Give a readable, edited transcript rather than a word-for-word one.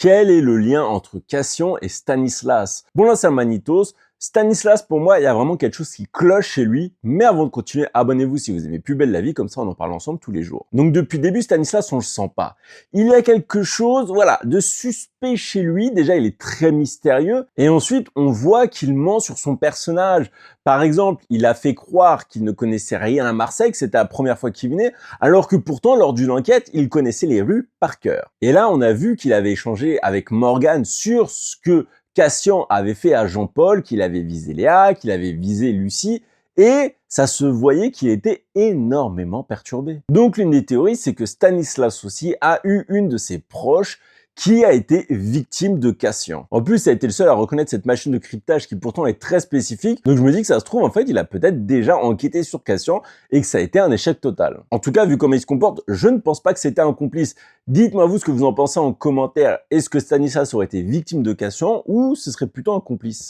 Quel est le lien entre Cassian et Stanislas? Bon là c'est un Manitos. Stanislas pour moi il y a vraiment quelque chose qui cloche chez lui. Mais avant de continuer, abonnez-vous si vous aimez Plus belle la vie, comme ça on en parle ensemble tous les jours. Donc depuis le début Stanislas on le sent pas. Il y a quelque chose voilà de suspect chez lui. Déjà il est très mystérieux. Et ensuite on voit qu'il ment sur son personnage. Par exemple il a fait croire qu'il ne connaissait rien à Marseille, que c'était la première fois qu'il venait. Alors que pourtant lors d'une enquête il connaissait les rues par cœur. Et là on a vu qu'il avait échangé avec Morgane sur ce que Cassian avait fait à Jean-Paul, qu'il avait visé Léa, qu'il avait visé Lucie, et ça se voyait qu'il était énormément perturbé. Donc l'une des théories, c'est que Stanislas aussi a eu une de ses proches qui a été victime de Cassian. En plus, ça a été le seul à reconnaître cette machine de cryptage qui pourtant est très spécifique, donc je me dis que ça se trouve, en fait, il a peut-être déjà enquêté sur Cassian et que ça a été un échec total. En tout cas, vu comment il se comporte, je ne pense pas que c'était un complice. Dites-moi vous ce que vous en pensez en commentaire. Est-ce que Stanislas aurait été victime de Cassian ou ce serait plutôt un complice?